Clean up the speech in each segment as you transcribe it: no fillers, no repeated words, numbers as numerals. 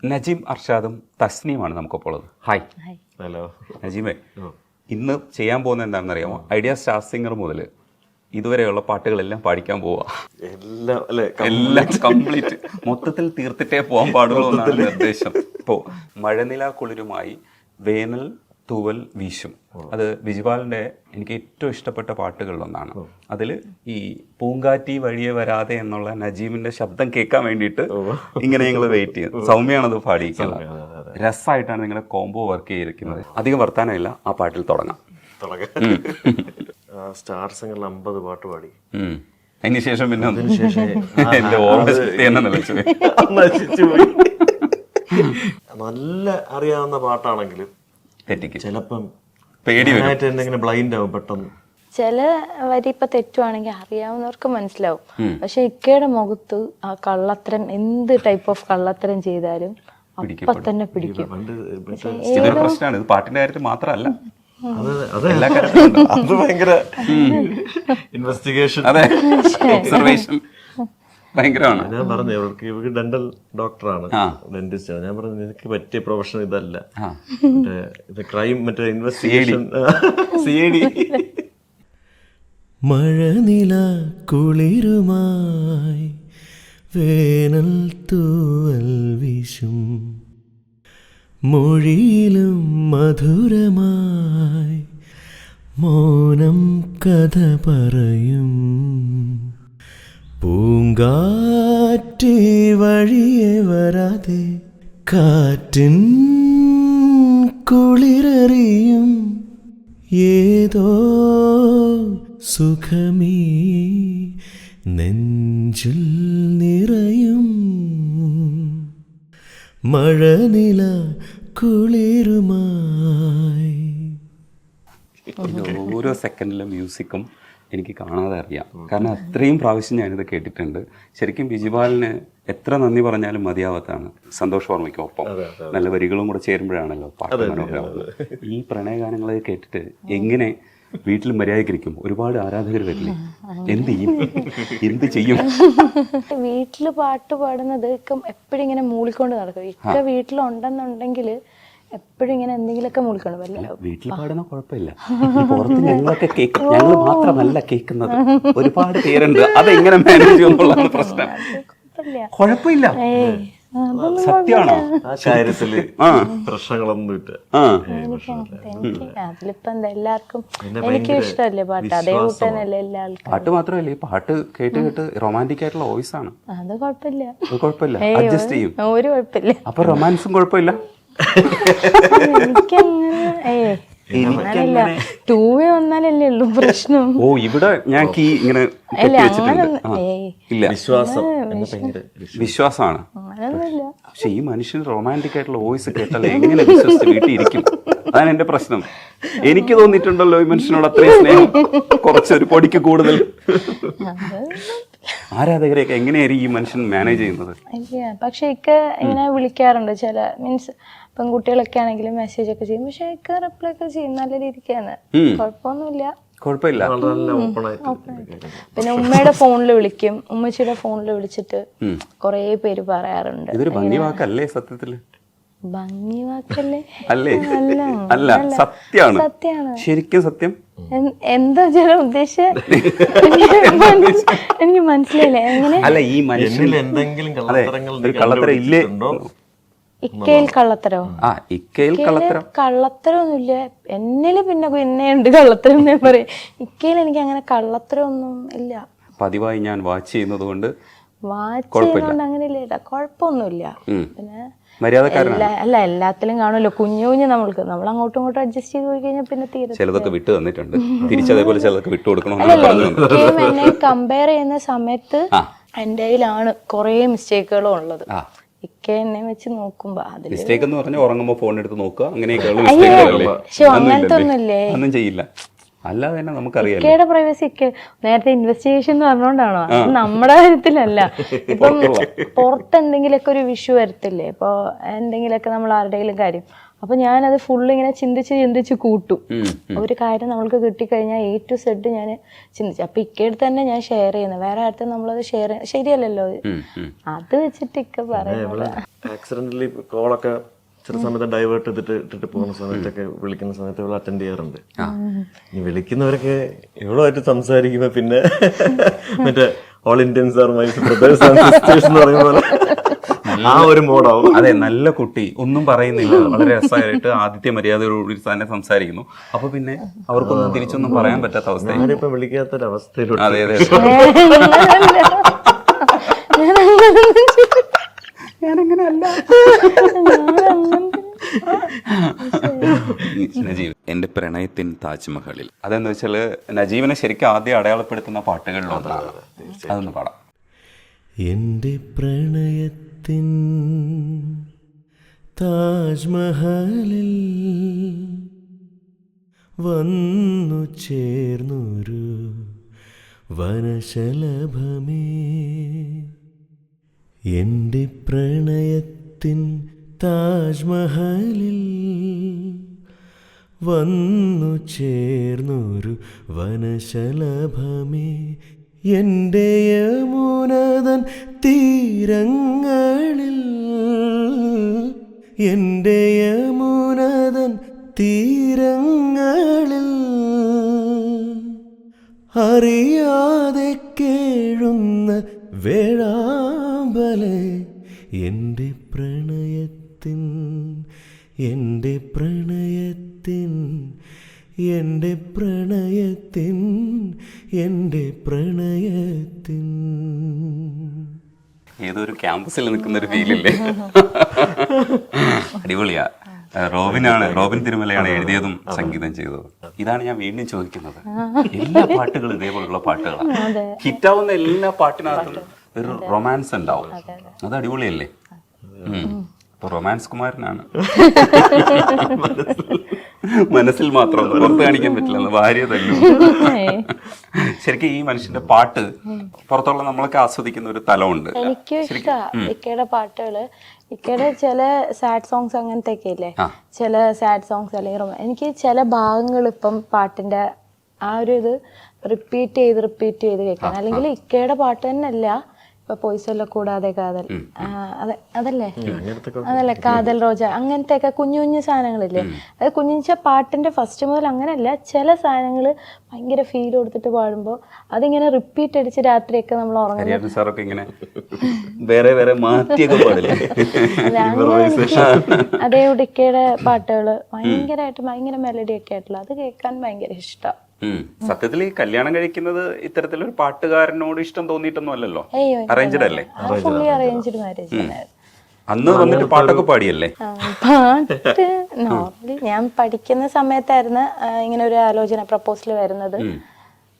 നജീം അർഷാദും തസ്നീമാണ് നമുക്കിപ്പോൾ ഉള്ളത്. Hi. Hello നജീമേ, ഇന്ന് ചെയ്യാൻ പോകുന്നത് എന്താണെന്ന് അറിയാമോ? ഐഡിയ സ്റ്റാർ സിംഗർ മുതൽ ഇതുവരെയുള്ള പാട്ടുകളെല്ലാം പാടിക്കാൻ പോവാ. എല്ലാം കംപ്ലീറ്റ് മൊത്തത്തിൽ തീർത്തിട്ടേ പോകാൻ പാടുള്ളൂ എന്നാണ് നിർദ്ദേശം. ഇപ്പോൾ മഴനില കുളിരുമായി വേനൽ തൂവൽ വീശും, അത് ബിജുപാലിൻ്റെ എനിക്ക് ഏറ്റവും ഇഷ്ടപ്പെട്ട പാട്ടുകളിലൊന്നാണ്. അതിൽ ഈ പൂങ്കാറ്റി വഴിയെ വരാതെ എന്നുള്ള നജീമിന്റെ ശബ്ദം കേൾക്കാൻ വേണ്ടിയിട്ട് ഇങ്ങനെ ഞങ്ങൾ വെയിറ്റ് ചെയ്യും. സൗമ്യാണത് പാടിയിരിക്കുന്നത്. രസമായിട്ടാണ് നിങ്ങളുടെ കോംബോ വർക്ക് ചെയ്തിരിക്കുന്നത്. അധികം വർത്താനമില്ല, ആ പാട്ടിൽ തുടങ്ങാം. സ്റ്റാർ സിംഗറിൽ 50 പാട്ട് പാടി. അതിനുശേഷം പിന്നെ എന്റെ ഓർമ്മശക്തി തന്നെ നശിച്ചുപോയി. നല്ല അറിയാവുന്ന പാട്ടാണെങ്കിലും തെറ്റിക്കും, ചിലപ്പം പേടി എന്തെങ്കിലും ബ്ലൈൻഡ് ആവും പെട്ടെന്ന്. ചില വരി ഇപ്പൊ തെറ്റുവാണെങ്കിൽ അറിയാവുന്നവർക്ക് മനസ്സിലാവും. പക്ഷെ ഇക്കയുടെ മുഖത്ത് ആ കള്ളത്തരം, എന്ത് ടൈപ്പ് ഓഫ് കള്ളത്തരം ചെയ്താലും അപ്പൊ തന്നെ പിടിക്കും. ഇതൊരു പ്രശ്നമാണ്. ഇത് പാട്ടിന്റെ കാര്യത്തിൽ മാത്രമല്ല, അത് ഭയങ്കര ഇൻവെസ്റ്റിഗേഷൻ, ഒബ്സർവേഷൻ ഭയങ്കരമാണ്. ഞാൻ പറഞ്ഞു ഇവർക്ക് ഡെന്റൽ ഡോക്ടറാണ്, ഡെന്റിസ്റ്റ്. ഞാൻ പറഞ്ഞു നിനക്ക് പറ്റിയ പ്രൊഫഷൻ ഇതല്ല, ഇത് ക്രൈം, മറ്റേ ഇൻവെസ്റ്റിഗേഷൻ, CID. മഴനില കുളിരുമായി വേനൽ തൂവൽ വീശും, മൊഴിയിലും മധുരമായി മൗനം കഥ പറയും, പൂങ്കാറ്റ് വഴിയെ വരാതെ കാറ്റിൻ കുളിരറിയും, ഏതോ സുഖമീ നെഞ്ചിൽ നിറയും, മഴനില കുളിരുമായി. ഓരോ സെക്കൻഡിലെ മ്യൂസിക്കും എനിക്ക് കാണാതെ അറിയാം. കാരണം അത്രയും പ്രാവശ്യം ഞാനിത് കേട്ടിട്ടുണ്ട്. ശരിക്കും ബിജുപാലിന് എത്ര നന്ദി പറഞ്ഞാലും മതിയാവാത്താണ്. സന്തോഷ് വർമ്മയ്ക്കൊപ്പം നല്ല വരികളും കൂടെ ചേരുമ്പോഴാണല്ലോ പാട്ട് മനോഹരമാവുന്നത്. ഈ പ്രണയഗാനങ്ങൾ കേട്ടിട്ട് എങ്ങനെ വീട്ടിൽ മര്യാദയ്ക്കിരിക്കും? ഒരുപാട് ആരാധകർ വരില്ലേ, എന്ത് ചെയ്യും? വീട്ടില് പാട്ട് പാടുന്നത് എപ്പോഴും ഇങ്ങനെ മൂളിക്കൊണ്ട് നടക്കും. ഇക്ക വീട്ടിലുണ്ടെന്നുണ്ടെങ്കിൽ എപ്പോഴും ഇങ്ങനെ എന്തെങ്കിലുമൊക്കെ മൂളിക്കൊണ്ട് വരില്ല. വീട്ടിൽ പാടുന്ന കുഴപ്പമില്ല, പുറത്ത് ഞങ്ങളൊക്കെ കേൾക്കും. ഞങ്ങൾ മാത്രമല്ല കേൾക്കുന്നത്, ഒരുപാട് പേരുണ്ട്. അതെങ്ങനെ മാനേജ് ചെയ്യുമെന്നുള്ളതാണ് പ്രശ്നം. കുഴപ്പമില്ല, സത്യമാണോ? ആ കാര്യത്തില് പ്രശ്നങ്ങളൊന്നുമില്ല. അതിലിപ്പോ എന്താ, എല്ലാവർക്കും എനിക്കും ഇഷ്ടമല്ലേ പാട്ട്, അതേ കൂട്ടനല്ലേ എല്ലാ ആൾക്കാരും. പാട്ട് മാത്രമല്ല, ഈ പാട്ട് കേട്ട് കേട്ട് റൊമാൻറ്റിക് ആയിട്ടുള്ള വോയിസ് ആണ്. അത് കുഴപ്പമില്ല, അഡ്ജസ്റ്റ് ചെയ്യും. ഒരു കുഴപ്പമില്ല. അപ്പൊ റൊമാൻസും കുഴപ്പമില്ല. എനിക്കങ്ങനെ 2 വന്നാലല്ലേ ഉള്ളൂ പ്രശ്നം. ഓ, ഇവിടെ ഞാൻ കീ ഇങ്ങനെ ഇല്ല, വിശ്വാസമാണ്. പക്ഷെ ഈ മനുഷ്യൻ റൊമാൻറ്റിക് ആയിട്ടുള്ള വോയിസ് കേട്ടാൽ എങ്ങനെ വിശ്വസിച്ച് വീട്ടിൽ ഇരിക്കും? അതാണ് എന്റെ പ്രശ്നം. എനിക്ക് തോന്നിയിട്ടുണ്ടല്ലോ ഈ മനുഷ്യനോട് അത്രയും സ്നേഹം, കുറച്ചൊരു പൊടിക്ക് കൂടുതൽ. ആരാധകരെയൊക്കെ എങ്ങനെയായിരിക്കും ഈ മനുഷ്യൻ മാനേജ് ചെയ്യുന്നത്? പക്ഷെ ഇക്ക ഇങ്ങനെ വിളിക്കാറുണ്ട്, ചില മീൻസ് പെൺകുട്ടികളൊക്കെ ആണെങ്കിലും മെസ്സേജ് ഒക്കെ ചെയ്യും. പക്ഷെ ഇക്ക റിപ്ലൈ ഒക്കെ ചെയ്യും, നല്ല രീതിക്കാണ്, കുഴപ്പമൊന്നുമില്ല. പിന്നെ ഉമ്മയുടെ ഫോണിൽ വിളിക്കും, ഉമ്മച്ചിയുടെ ഫോണിൽ വിളിച്ചിട്ട് കൊറേ പേര് പറയാറുണ്ട്. ഇതൊരു ഭംഗി വാക്കല്ലേ സത്യത്തില്? ഭംഗി വാക്കല്ലേ? അല്ല, സത്യമാണ്, ശരിക്കും സത്യം. എന്താ ചില ഉദ്ദേശം എനിക്ക് മനസ്സിലായില്ല. എങ്ങനെ? അല്ല, ഈ മനുഷ്യനിൽ എന്തെങ്കിലും കള്ളത്തരം ഇല്ലേ? ഇക്കയിൽ കള്ളത്തരോ? ഇക്കയിൽ കള്ളത്തരമൊന്നുമില്ല എന്നില്. പിന്നെ ഉണ്ട് കള്ളത്തരം എന്ന് പറയും. ഇക്കയിൽ എനിക്ക് അങ്ങനെ കള്ളത്തരമൊന്നും ഇല്ല. പതിവായി ഞാൻ വാച്ച് ചെയ്യുന്നത് കൊണ്ട് അങ്ങനെ ഇല്ല, കുഴപ്പമൊന്നുമില്ല. പിന്നെ അല്ല, എല്ലാത്തിലും കാണുമല്ലോ കുഞ്ഞു നമ്മൾ അങ്ങോട്ടും ഇങ്ങോട്ടും അഡ്ജസ്റ്റ് ചെയ്ത് പോയി കഴിഞ്ഞാൽ പിന്നെ തീരെ ചിലതൊക്കെ വിട്ടു തന്നിട്ടുണ്ട്, തിരിച്ചതേപോലെ ചിലതൊക്കെ വിട്ടു കൊടുക്കണം. എന്നെ കമ്പയർ ചെയ്യുന്ന സമയത്ത് എന്റെ കയ്യിലാണ് കുറെ മിസ്റ്റേക്കുകളും ഉള്ളത്. ഇക്ക എന്നെ വെച്ച് നോക്കുമ്പോ മിസ്റ്റേക്ക് എന്ന് പറഞ്ഞാൽ ഉറങ്ങുമ്പോ ഫോൺ എടുത്ത് നോക്കുക, അങ്ങനെയൊക്കെയുള്ള അങ്ങനത്തെ ഒന്നുമില്ലേ? ഒന്നും ചെയ്യില്ല. അല്ലാതെ തന്നെ നമുക്കറിയാം ഇക്കയുടെ പ്രൈവസി. നേരത്തെ ഇൻവെസ്റ്റിഗേഷൻ എന്ന് പറഞ്ഞോണ്ടാണോ? നമ്മുടെ കാര്യത്തിലല്ല. ഇപ്പം പുറത്ത് എന്തെങ്കിലുമൊക്കെ ഒരു വിഷു വരത്തില്ലേ, ഇപ്പൊ എന്തെങ്കിലുമൊക്കെ നമ്മൾ ആരുടെയെങ്കിലും കാര്യം, അപ്പൊ ഞാനത് ഫുള്ള് ഇങ്ങനെ ചിന്തിച്ച് കൂട്ടും. ഒരു കാര്യം നമ്മൾക്ക് കിട്ടിക്കഴിഞ്ഞാൽ A to Z ഞാൻ ചിന്തിച്ചു. അപ്പൊ ഇക്കടുത്ത് തന്നെ ഞാൻ ഷെയർ ചെയ്യുന്നത്, വേറെ അടുത്ത് നമ്മളത് ഷെയർ ശരിയല്ലല്ലോ. അത് വെച്ചിട്ട് ഇക്ക പറയുന്നത് ആക്സിഡന്റലി കോളൊക്കെ ചില സമയത്ത് ഡൈവേർട്ട് ഇട്ടിട്ട് പോകുന്ന സമയത്തൊക്കെ വിളിക്കുന്ന സമയത്ത് ഇവൾ അറ്റൻഡ് ചെയ്യാറുണ്ട്. ഈ വിളിക്കുന്നവരൊക്കെ ഇവളുമായിട്ട് സംസാരിക്കുമ്പോ പിന്നെ മറ്റേ all Indians are my brothers and sisters എന്ന് പറയുന്ന പോലെ ആ ഒരു മോഡാവും. അതെ, നല്ല കുട്ടി ഒന്നും പറയുന്നില്ല, വളരെ രസമായിട്ട് ആദിത്യ മര്യാദയോടുകൂടി തന്നെ സംസാരിക്കുന്നു. അപ്പൊ പിന്നെ അവർക്കൊന്നും തിരിച്ചൊന്നും പറയാൻ പറ്റാത്ത അവസ്ഥ. ഞാനിപ്പോ വിളിക്കാത്തൊരവസ്ഥയിലോട്ട്. അതെ അതെ, ഞാനങ്ങനെയല്ല. നജീബ്, എന്റെ പ്രണയത്തിൻ താജ്മഹലിൽ, അതെന്ന് വെച്ചാല് നജീബിനെ ശരിക്കും ആദ്യം അടയാളപ്പെടുത്തുന്ന പാട്ടുകളിലൊന്നാണ്. അതൊന്ന് പാടാം. എൻ്റെ പ്രണയത്തിൻ താജ്മഹലിൽ വന്നു ചേർന്നൊരു വനശലഭമേ, എൻ്റെ പ്രണയത്തിൻ താജ്മഹലിൽ വന്നു ചേർന്നൊരു വനശലഭമേ, എൻ്റെ യമുനതൻ തീരങ്ങളിൽ, എൻ്റെ യമുനതൻ തീരങ്ങളിൽ അറിയാതെ കേഴുന്ന വേഴാമ്പലേ, എൻ്റെ പ്രണയത്തിൻ, എൻ്റെ പ്രണയത്തിൻ, എൻ്റെ പ്രണയത്തിൻ, എൻ്റെ പ്രണയത്തിൻ. ഏതൊരു ക്യാമ്പസിൽ നിൽക്കുന്ന ഒരു ഫീലില്ലേ? അടിപൊളിയാ. റോബിൻ തിരുമലയാണ് എഴുതിയതും സംഗീതം ചെയ്തതും. ഇതാണ് ഞാൻ വീണ്ടും ചോദിക്കുന്നത്, എല്ലാ പാട്ടുകളും ഇതേപോലുള്ള പാട്ടുകളാണ്. ഹിറ്റാവുന്ന എല്ലാ പാട്ടിനകത്തും ഒരു റൊമാൻസ് ഉണ്ടാവും. അത് അടിപൊളിയല്ലേ? റൊമാൻസ് കുമാരനാണ്. മനസ്സിൽ മാത്രം പുറത്ത് കാണിക്കാൻ പറ്റില്ല, ഭാര്യ തന്നെ. ശരിക്കും ഈ മനുഷ്യന്റെ പാട്ട് പുറത്തുള്ള നമ്മളൊക്കെ ആസ്വദിക്കുന്ന ഒരു തലമുണ്ട്. എനിക്കും ഇഷ്ടമാണ് ഇക്കയുടെ പാട്ടുകള്. ഇക്കയുടെ ചില സാഡ് സോങ്സ് അങ്ങനത്തെ ഒക്കെ ഇല്ലേ, ചില സാഡ് സോങ്സ് അല്ലെങ്കിൽ എനിക്ക് ചില ഭാഗങ്ങൾ ഇപ്പം പാട്ടിന്റെ ആ ഒരു ഇത് റിപ്പീറ്റ് ചെയ്ത് കേൾക്കാൻ. അല്ലെങ്കിൽ ഇക്കയുടെ പാട്ട് തന്നെ അല്ല, ഇപ്പൊ പോയിസൊല്ല കൂടാതെ കാതൽ, അതല്ലേ കാതൽ റോജ, അങ്ങനത്തെ ഒക്കെ കുഞ്ഞു കുഞ്ഞു സാധനങ്ങളില്ലേ. അത് കുഞ്ഞുച്ച പാട്ടിന്റെ ഫസ്റ്റ് മുതൽ അങ്ങനെയല്ല, ചില സാധനങ്ങൾ ഭയങ്കര ഫീൽ കൊടുത്തിട്ട് പാടുമ്പോ അതിങ്ങനെ റിപ്പീറ്റ് അടിച്ച് രാത്രിയൊക്കെ നമ്മൾ ഉറങ്ങുന്നത്. അതേ ഇക്കയുടെ പാട്ടുകള് ഭയങ്കര മെലഡി ഒക്കെ ആയിട്ടുള്ള, അത് കേൾക്കാൻ ഭയങ്കര ഇഷ്ടമാണ്. സത്യത്തിൽ ഈ കല്യാണം കഴിക്കുന്നത് ഇത്തരത്തിലൊരു പാട്ടുകാരനോട് ഇഷ്ടം തോന്നിയിട്ടൊന്നും അല്ലല്ലോ, അറേഞ്ച്ഡ് അല്ലേ? Fully arranged marriage. അന്ന് വന്നിട്ട് പാട്ടൊക്കെ പാടിയല്ലേ? പാട്ട് നോർമലി ഞാൻ പഠിക്കുന്ന സമയത്തായിരുന്നു ഇങ്ങനെ ഒരു ആലോചന പ്രപ്പോസൽ വരുന്നത്.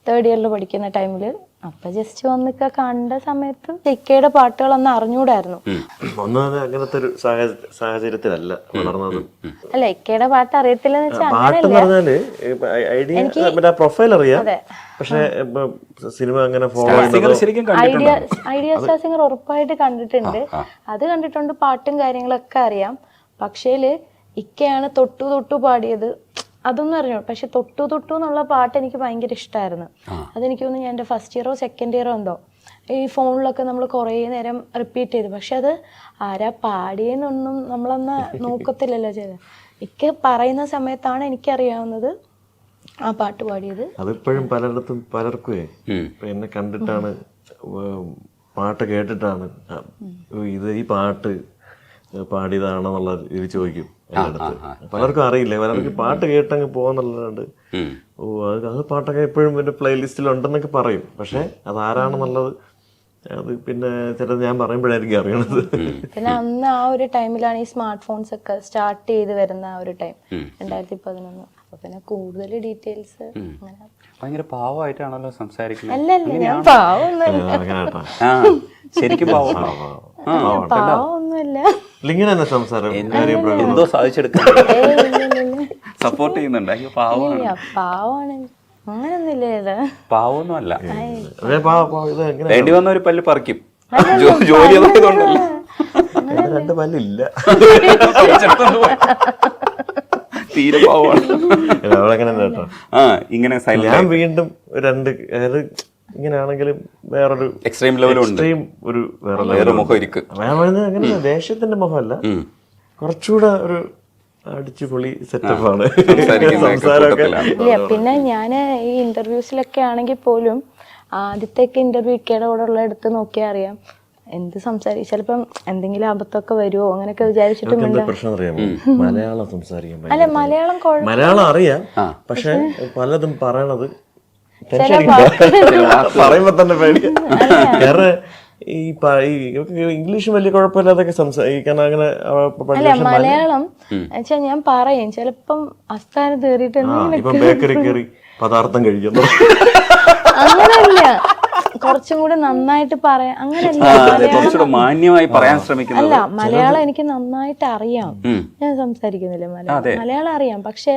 3rd ഇയറിൽ പഠിക്കുന്ന ടൈമില്. അപ്പൊ ജസ്റ്റ് വന്നൊക്കെ കണ്ട സമയത്ത് ഇക്കയുടെ പാട്ടുകളൊന്നും അറിഞ്ഞൂടായിരുന്നു. അങ്ങനത്തെ ഒരു സാഹചര്യത്തിലല്ല വളർന്നത്. അല്ല, ഇക്കയുടെ പാട്ട് അറിയത്തില്ലെന്ന് വെച്ചാൽ ഐഡിയ പ്രൊഫൈൽ അറിയാം, പക്ഷെ സിനിമ അങ്ങനെ ഫോളോ ഐഡിയ സ്റ്റാർ സിംഗർ ഉറപ്പായിട്ട് കണ്ടിട്ടുണ്ട്. അത് കണ്ടിട്ടുണ്ട്, പാട്ടും കാര്യങ്ങളൊക്കെ അറിയാം. പക്ഷേല് ഇക്കയാണ് തൊട്ടു പാടിയത്, അതൊന്നും അറിഞ്ഞു. പക്ഷെ തൊട്ടു എന്നുള്ള പാട്ട് എനിക്ക് ഭയങ്കര ഇഷ്ടമായിരുന്നു. അതെനിക്ക് തോന്നുന്നു ഞാൻ എൻ്റെ 1st ഇയറോ 2nd ഇയറോ എന്തോ ഈ ഫോണിലൊക്കെ നമ്മൾ കുറേ നേരം റിപ്പീറ്റ് ചെയ്തു. പക്ഷെ അത് ആരാ പാടിയെന്നൊന്നും നമ്മളന്ന് നോക്കത്തില്ലല്ലോ ചെയ്തത്. ഇക്ക പറയുന്ന സമയത്താണ് എനിക്കറിയാവുന്നത് ആ പാട്ട് പാടിയത്. അതിപ്പോഴും പലർക്കും എന്നെ കണ്ടിട്ടാണ്, പാട്ട് കേട്ടിട്ടാണ് ഈ പാട്ട് പാടിയതാണെന്നുള്ള ഇത് ചോദിക്കും എല്ലായിടത്ത്. പലർക്കും അറിയില്ല, പലർക്ക് പാട്ട് കേട്ടങ്ങ് പോകാന്നുള്ളതുകൊണ്ട് അത് പാട്ടൊക്കെ എപ്പോഴും എൻ്റെ പ്ലേലിസ്റ്റിൽ ഉണ്ടെന്നൊക്കെ പറയും. പക്ഷെ അതാരാണെന്നുള്ളത് അത് പിന്നെ ചിലത് ഞാൻ പറയുമ്പോഴായിരിക്കും അറിയണത്. പിന്നെ അന്ന് ആ ഒരു ടൈമിലാണ് ഈ സ്മാർട്ട് ഫോൺസ് ഒക്കെ സ്റ്റാർട്ട് ചെയ്ത് വരുന്ന ആ ഒരു ടൈം, 2011. അപ്പൊ പിന്നെ കൂടുതൽ ഡീറ്റെയിൽസ് ഭയങ്കര പാവമായിട്ടാണല്ലോ സംസാരിക്കുന്നത്. അല്ലല്ല, ഞാൻ പാവൊന്നുമല്ല, ശരിക്കും പാവൊന്നുമല്ല. ഇങ്ങനെ സംസാരം എന്തോ സാധിച്ചെടുക്കാൻ സപ്പോർട്ട് ചെയ്യുന്നുണ്ട്. അയ്യോ പാവാണ്, അങ്ങനൊന്നുമില്ല. പാവൊന്നും അല്ല, വേണ്ടി വന്ന ഒരു പല്ല് പറിക്കും. ജോലി 2 പല്ലില്ല. തീരെ പാവമാണ്. അവളങ്ങനെ കേട്ടോ. ആ ഇങ്ങനെ സൈലന്റ് ഞാൻ വീണ്ടും രണ്ട്, അതായത് ഇങ്ങനെയാണെങ്കിലും വേറൊരു എക്സ്ട്രീം ലെവലും ഉണ്ട്. എക്സ്ട്രീം ഒരു വേറെ മുഖം ഇരിക്കും. അങ്ങനെ ദേഷ്യത്തിന്റെ മുഖമല്ല, കുറച്ചുകൂടെ ഒരു അടിച്ചു പൊളി സെറ്റപ്പാണ് സംസാരമൊക്കെ. ഇല്ല, പിന്നെ ഞാൻ ഈ ഇന്റർവ്യൂസിലൊക്കെ ആണെങ്കിൽ പോലും ആദ്യത്തേക്ക് ഇന്റർവ്യൂ ഇക്കയുടെ കൂടെ ഉള്ള എടുത്ത് നോക്കിയാൽ അറിയാം എന്ത് സംസാരിക്കും. ചിലപ്പം എന്തെങ്കിലും അബദ്ധമൊക്കെ വരുമോ അങ്ങനെയൊക്കെ വിചാരിച്ചിട്ട് പ്രശ്നം അറിയാമോ, മലയാളം സംസാരിക്കാൻ അല്ല മലയാളം മലയാളം അറിയാം, പക്ഷെ പലതും പറയണത് പറയുമ്പോ തന്നെ പേടി. വേറെ ഈ ഇംഗ്ലീഷ് വലിയ കുഴപ്പമില്ലാതൊക്കെ സംസാരിക്കാൻ അങ്ങനെ. അല്ല മലയാളം വെച്ചാൽ ഞാൻ പറയും ചിലപ്പം അസ്ഥാനത്ത് കയറിയിട്ട് ഇപ്പൊ ബേക്കറി കയറി പദാർത്ഥം കഴിക്കുന്നു അങ്ങനെയല്ല, കുറച്ചും കൂടി നന്നായിട്ട് പറയാം. അങ്ങനെയല്ല, മാന്യമായി പറയാൻ ശ്രമിക്കുന്നത്. അല്ല മലയാളം എനിക്ക് നന്നായിട്ട് അറിയാം, ഞാൻ സംസാരിക്കുന്നില്ല മലയാളം അറിയാം, പക്ഷെ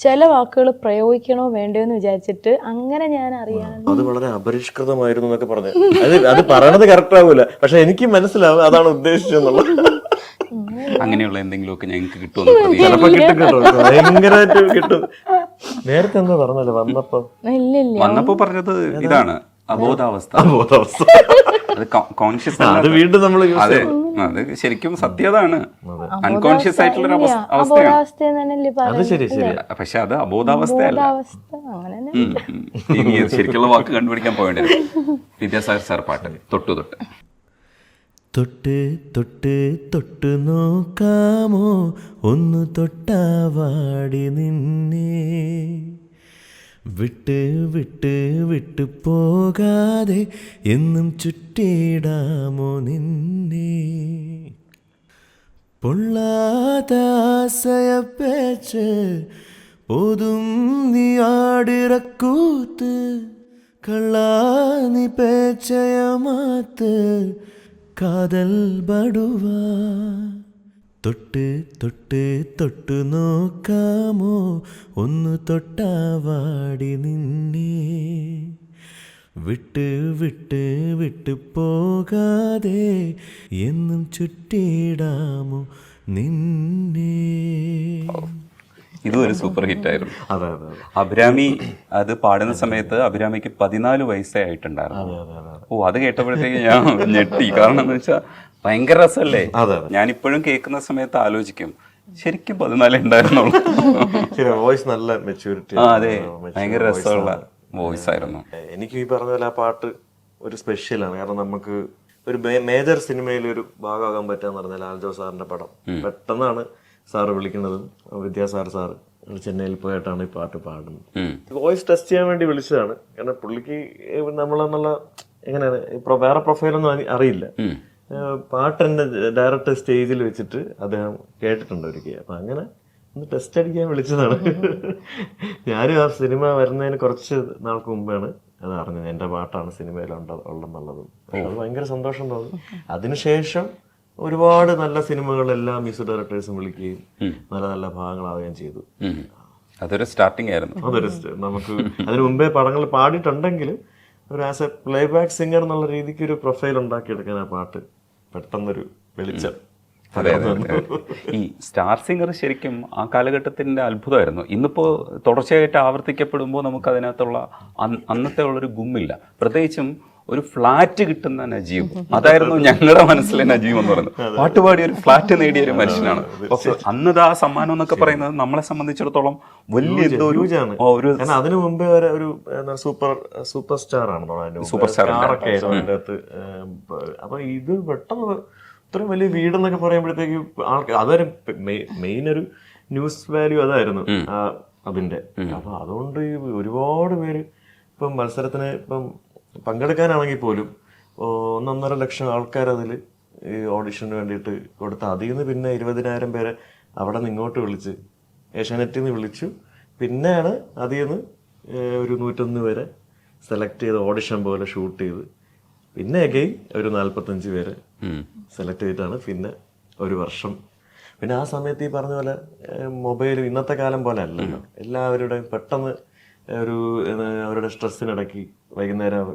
ചില വാക്കുകൾ പ്രയോഗിക്കണോ വേണ്ടോ എന്ന് വിചാരിച്ചിട്ട് അങ്ങനെ ഞാൻ അറിയാം. അത് വളരെ അപരിഷ്കൃതമായിരുന്നു എന്നൊക്കെ പറഞ്ഞു. അത് പറയണത് കറക്റ്റ് ആവൂല, പക്ഷെ എനിക്ക് മനസ്സിലാവും അതാണ് ഉദ്ദേശിച്ചെന്നുള്ളത്. അങ്ങനെയുള്ള എന്തെങ്കിലുമൊക്കെ ഞങ്ങൾക്ക് കിട്ടുമെന്ന് ചിലപ്പോ കിട്ടും കേട്ടോ, ഭയങ്കരമായിട്ട് കിട്ടും. നേരത്തെ എന്താ പറഞ്ഞല്ലോ വന്നപ്പോ പറഞ്ഞത് ഇതാണ് അബോധാവസ്ഥ. അത് കോൺഷ്യസ് അത് വീണ്ടും നമ്മൾ അതെ, അത് ശരിക്കും സത്യതാണ്. അൺകോൺഷ്യസ് ആയിട്ടുള്ള അവസ്ഥയാണ്. അത് ശരി ശരി, പക്ഷെ അത് അബോധാവസ്ഥയല്ല. ഇനി ശരിക്കുള്ള വാക്ക് കണ്ടുപിടിക്കാൻ പോകേണ്ടി വരും. വിദ്യാസാഗർ സാർ പാട്ട് തൊട്ടു തൊട്ട്. തൊട്ട് തൊട്ട് തൊട്ട് നോക്കാമോ ഒന്ന് തൊട്ടാവാടി നിന്നെ, വിട്ട് വിട്ട് വിട്ടു പോകാതെ എന്നും ചുറ്റിയിടാമോ നിന്നെ, പൊള്ളാത്ത ആശയപ്പേച്ച് പോതും നീ ആടിറക്കൂത്ത്, കള്ളാ നീ പേച്ചയമാത്ത് കാതൽ ബടുവാ, തൊട്ട് തൊട്ട് തൊട്ടു നോക്കാമോ ഒന്ന് തൊട്ടാവാടി നിന്നെ, വിട്ട് വിട്ട് വിട്ടു പോകാതെ എന്നും ചുറ്റിയിടാമോ നിന്നെ. ഇതും ഒരു സൂപ്പർ ഹിറ്റ് ആയിരുന്നു. അഭിരാമി അത് പാടുന്ന സമയത്ത് അഭിരാമിക്ക് 14 വയസ്സേ ആയിട്ടുണ്ടായിരുന്നു. ഓ, അത് കേട്ടപ്പോഴത്തേക്ക് ഞാൻ ഞെട്ടി. കാരണം എന്ന് വെച്ചാൽ ഭയങ്കര രസമല്ലേ. ഞാനിപ്പോഴും കേൾക്കുന്ന സമയത്ത് ആലോചിക്കും ശരിക്കും 14 ഉണ്ടായിരുന്നുള്ളൂ. വോയിസ് നല്ല മെച്യൂരിറ്റി. അതെ, ഭയങ്കര രസമുള്ള വോയിസ് ആയിരുന്നു. എനിക്ക് ഈ പറഞ്ഞ പോലെ ആ പാട്ട് ഒരു സ്പെഷ്യലാണ്. കാരണം നമുക്ക് ഒരു മേജർ സിനിമയിൽ ഒരു ഭാഗമാകാൻ പറ്റാന്ന് പറഞ്ഞാൽ ലാൽജോ സാറിന്റെ പടം. പെട്ടെന്നാണ് സാറ് വിളിക്കുന്നതും വിദ്യാസാഗർ സാറ് ചെന്നൈയിൽ പോയിട്ടാണ് ഈ പാട്ട് പാടുന്നത്. വോയിസ് ടെസ്റ്റ് ചെയ്യാൻ വേണ്ടി വിളിച്ചതാണ്. കാരണം പുള്ളിക്ക് നമ്മളെന്നുള്ള എങ്ങനെയാണ് വേറെ പ്രൊഫൈലൊന്നും അറിയില്ല. പാട്ട് എന്നെ ഡയറക്റ്റ് സ്റ്റേജിൽ വെച്ചിട്ട് അദ്ദേഹം കേട്ടിട്ടുണ്ട് ഒരിക്കൽ. അപ്പൊ അങ്ങനെ ഒന്ന് ടെസ്റ്റ് അടിക്കാൻ വിളിച്ചതാണ്. ഞാനും ആ സിനിമ വരുന്നതിന് കുറച്ച് നാൾക്ക് മുമ്പാണ് അത് അറിഞ്ഞത്, എന്റെ പാട്ടാണ് സിനിമയിൽ ഉള്ളെന്നുള്ളതും. അത് ഭയങ്കര സന്തോഷം തോന്നി. അതിനുശേഷം ഒരുപാട് നല്ല സിനിമകളെല്ലാം മ്യൂസിക് ഡയറക്ടേഴ്സും വിളിക്കുകയും നല്ല നല്ല ഭാഗങ്ങളാവുകയും ചെയ്തു. അതൊരു സ്റ്റാർട്ടിങ് ആയിരുന്നു. അതൊരു നമുക്ക് അതിനു മുമ്പേ പടങ്ങൾ പാടിയിട്ടുണ്ടെങ്കിലും ഒരു as A play back singer എന്നുള്ള രീതിക്ക് ഒരു പ്രൊഫൈൽ ഉണ്ടാക്കിയെടുക്കാൻ ആ പാട്ട് പെട്ടെന്നൊരു വെളിച്ചം. അതെ അതെ അതെ. ഈ സ്റ്റാർ സിംഗർ ശരിക്കും ആ കാലഘട്ടത്തിന്റെ അത്ഭുതമായിരുന്നു. ഇന്നിപ്പോ തുടർച്ചയായിട്ട് ആവർത്തിക്കപ്പെടുമ്പോൾ നമുക്ക് അതിനകത്തുള്ള അന്നത്തെ ഉള്ളൊരു ഗുമ്മില്ല. പ്രത്യേകിച്ചും ഒരു ഫ്ലാറ്റ് കിട്ടുന്ന നജീബ്, അതായിരുന്നു ഞങ്ങളുടെ മനസ്സിലെ നജീബ് എന്ന് പറയുന്നത്. പാട്ടുപാടി ഒരു ഫ്ലാറ്റ് നേടിയ ഒരു മനുഷ്യനാണ്. അന്നത് ആ സമ്മാനം എന്നൊക്കെ പറയുന്നത് നമ്മളെ സംബന്ധിച്ചിടത്തോളം വലിയ അതിനു മുമ്പേ ഒരു സൂപ്പർ സ്റ്റാർ ആണ്. സൂപ്പർ സ്റ്റാർ ഒക്കെ അതിന്റെ അകത്ത്. അപ്പൊ ഇത് പെട്ടെന്ന് ഇത്രയും വലിയ വീടെന്നൊക്കെ പറയുമ്പോഴത്തേക്ക് ആൾക്കാർ അതൊരു മെയിൻ ഒരു ന്യൂസ് വാല്യൂ അതായിരുന്നു അതിന്റെ. അപ്പൊ അതുകൊണ്ട് ഒരുപാട് പേര് ഇപ്പം മത്സരത്തിന് ഇപ്പം പങ്കെടുക്കാനാണെങ്കിൽ പോലും 1.5 ലക്ഷം ആൾക്കാർ അതിൽ ഈ ഓഡിഷന് വേണ്ടിയിട്ട് കൊടുത്ത. അതിൽ നിന്ന് പിന്നെ 20,000 പേരെ അവിടെ നിന്ന് ഇങ്ങോട്ട് വിളിച്ച് ഏഷ്യാനെറ്റിൽ നിന്ന് വിളിച്ചു. പിന്നെയാണ് അതിൽ നിന്ന് ഒരു 101 പേരെ സെലക്ട് ചെയ്ത് ഓഡിഷൻ പോലെ ഷൂട്ട് ചെയ്ത് പിന്നെ അഗെയിൻ ഒരു 45 പേരെ സെലക്ട് ചെയ്തിട്ടാണ് പിന്നെ ഒരു വർഷം. പിന്നെ ആ സമയത്ത് ഈ പറഞ്ഞ പോലെ മൊബൈൽ ഇന്നത്തെ കാലം പോലെ അല്ലല്ലോ. എല്ലാവരുടെയും പെട്ടെന്ന് ഒരു അവരുടെ സ്ട്രെസ്സിനിടയ്ക്ക് വൈകുന്നേരം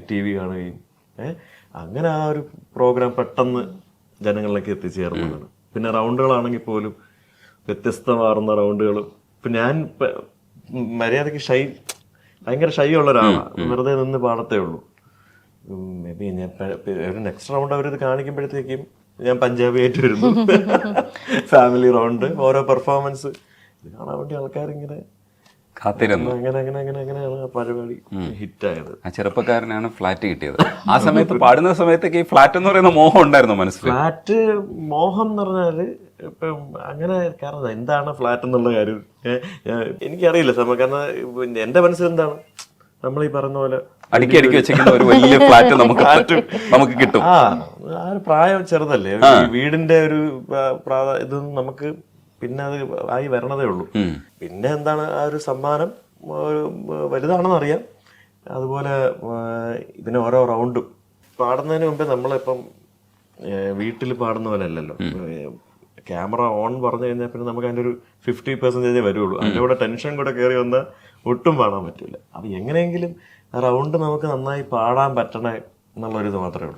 TV കാണുകയും അങ്ങനെ ആ ഒരു പ്രോഗ്രാം പെട്ടെന്ന് ജനങ്ങളിലേക്ക് എത്തിച്ചേർന്നതാണ്. പിന്നെ റൗണ്ടുകളാണെങ്കിൽ പോലും വ്യത്യസ്തമാർന്ന റൗണ്ടുകളും. ഇപ്പം ഞാൻ മര്യാദക്ക് ഭയങ്കര ഷൈ ഉള്ള ഒരാളാണ്, വെറുതെ നിന്ന് പാടത്തേ ഉള്ളൂ. മേ ബി ഞാൻ ഒരു നെക്സ്റ്റ് റൗണ്ട് അവരിത് കാണിക്കുമ്പോഴത്തേക്കും ഞാൻ പഞ്ചാബി ആയിട്ട് വരുന്നു. ഫാമിലി റൗണ്ട്, ഓരോ പെർഫോമൻസ് ഇത് കാണാൻ വേണ്ടി ആൾക്കാരിങ്ങനെ കാത്തിരുന്നു. അങ്ങനെയാണ് പരിപാടി ഹിറ്റായത്. ആ ചെറുപ്പക്കാരനാണ് ഫ്ലാറ്റ് കിട്ടിയത്. ആ സമയത്ത് പാടുന്ന സമയത്തൊക്കെ ഈ ഫ്ലാറ്റ് എന്ന് പറയുന്ന മോഹം ഉണ്ടായിരുന്നു മനസ്സിൽ? ഫ്ലാറ്റ് മോഹം എന്ന് പറഞ്ഞാല് ഇപ്പം അങ്ങനെ, കാരണം എന്താണ് ഫ്ലാറ്റ് എന്നുള്ള കാര്യം എനിക്കറിയില്ല കാരണം എന്റെ മനസ്സിൽ എന്താണ് നമ്മൾ ഈ പറഞ്ഞ പോലെ അടുക്കി വെച്ചിരിക്കുന്ന ഒരു വലിയ ഫ്ലാറ്റ് നമുക്ക് കിട്ടും. ആ ഒരു പ്രായം ചെറുതല്ലേ, വീടിന്റെ ഒരു ഇതൊന്നും നമുക്ക് പിന്നെ അത് ആയി വരണതേ ഉള്ളൂ. പിന്നെ എന്താണ് ആ ഒരു സമ്മാനം വലുതാണെന്ന് അറിയാം. അതുപോലെ ഇതിന് ഓരോ റൗണ്ടും പാടുന്നതിന് മുമ്പേ നമ്മളിപ്പം വീട്ടിൽ പാടുന്ന പോലെ അല്ലല്ലോ. ക്യാമറ ഓൺ പറഞ്ഞു കഴിഞ്ഞാൽ പിന്നെ നമുക്ക് അതിൻ്റെ ഒരു 50% വരുള്ളൂ. അതിൻ്റെ കൂടെ ടെൻഷൻ കൂടെ കയറി വന്നാൽ ഒട്ടും പാടാൻ പറ്റില്ല. അപ്പം എങ്ങനെയെങ്കിലും റൗണ്ട് നമുക്ക് നന്നായി പാടാൻ പറ്റണേ എന്നുള്ളൊരിത് മാത്രമേ ഉള്ളൂ.